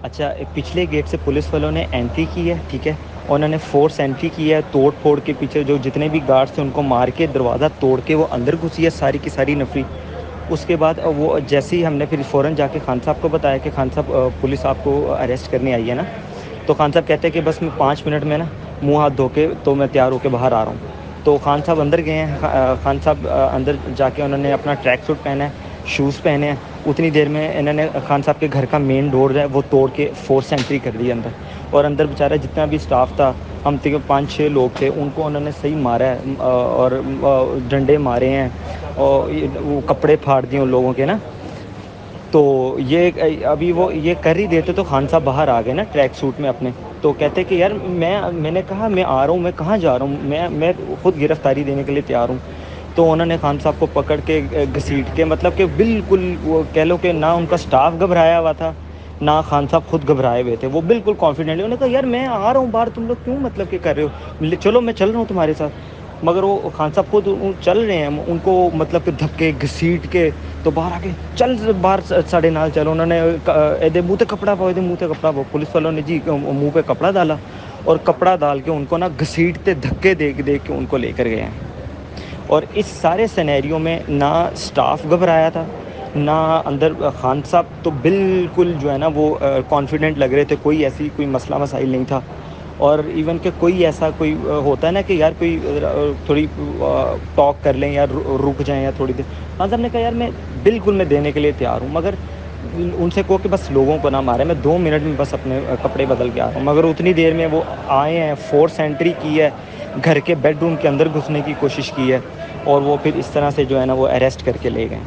اچھا، پچھلے گیٹ سے پولیس والوں نے انٹری کی ہے، ٹھیک ہے، انہوں نے فورس انٹری کی ہے، توڑ پھوڑ کے پیچھے جو جتنے بھی گارڈ تھے ان کو مار کے دروازہ توڑ کے وہ اندر گھسی ہے ساری کی ساری نفری۔ اس کے بعد وہ جیسے ہی ہم نے پھر فوراً جا کے خان صاحب کو بتایا کہ خان صاحب پولیس آپ کو اریسٹ کرنے آئی ہے نا، تو خان صاحب کہتے ہیں کہ بس میں 5 منٹ میں نا منہ ہاتھ دھو کے تو میں تیار ہو کے باہر آ رہا ہوں۔ تو خان صاحب اندر گئے ہیں، خان صاحب اندر جا کے انہوں نے اپنا ٹریک سوٹ پہنا ہے، شوز پہنے ہیں۔ اتنی دیر میں انہوں نے خان صاحب کے گھر کا مین ڈور ہے وہ توڑ کے فورس انٹری کر دی اندر، اور اندر بیچارہ جتنا بھی اسٹاف تھا، ہم 5-6 لوگ تھے، ان کو انہوں نے صحیح مارا ہے، اور ڈنڈے مارے ہیں، اور وہ کپڑے پھاڑ دیے ان لوگوں کے نا۔ تو یہ ابھی وہ یہ کر ہی دیتے تو خان صاحب باہر آ گئے نا ٹریک سوٹ میں اپنے، تو کہتے کہ یار میں نے کہا میں آ رہا ہوں، میں کہاں جا رہا ہوں، میں خود گرفتاری دینے کے لیے تیار ہوں۔ تو انہوں نے خان صاحب کو پکڑ کے گھسیٹ کے، مطلب کہ بالکل وہ کہہ لو کہ نہ ان کا سٹاف گھبرایا ہوا تھا، نہ خان صاحب خود گھبرائے ہوئے تھے، وہ بالکل کانفیڈنٹلی انہوں نے کہا یار میں آ رہا ہوں باہر، تم لوگ کیوں مطلب کہ کر رہے ہو، چلو میں چل رہا ہوں تمہارے ساتھ۔ مگر وہ خان صاحب خود چل رہے ہیں، ان کو مطلب کہ دھکے گھسیٹ کے تو باہر آ کے چل باہر ساڑھے نال چلو، انہوں نے منہ تے کپڑا پاؤ، منہ تے کپڑا پاؤ، پولیس والوں نے جی منہ پہ کپڑا ڈالا، اور کپڑا ڈال کے ان کو نا گھسیٹتے دھکے دے کے ان کو لے کر گئے ہیں۔ اور اس سارے سینیریو میں نہ سٹاف گھبرایا تھا، نہ اندر خان صاحب تو بالکل جو ہے نا وہ کانفیڈنٹ لگ رہے تھے، کوئی ایسی کوئی مسئلہ مسائل نہیں تھا۔ اور ایون کہ کوئی ایسا کوئی ہوتا ہے نا کہ یار کوئی تھوڑی ٹاک کر لیں یا رک جائیں یا تھوڑی دیر، خان صاحب نے کہا یار میں بالکل میں دینے کے لیے تیار ہوں، مگر ان سے کہو کہ بس لوگوں کو نہ مارے، میں 2 منٹ میں بس اپنے کپڑے بدل کے آ رہا ہوں۔ مگر اتنی دیر میں وہ آئے ہیں، فورس انٹری کی ہے، گھر کے بیڈ روم کے اندر گھسنے کی کوشش کی ہے، اور وہ پھر اس طرح سے جو ہے نا وہ اریسٹ کر کے لے گئے۔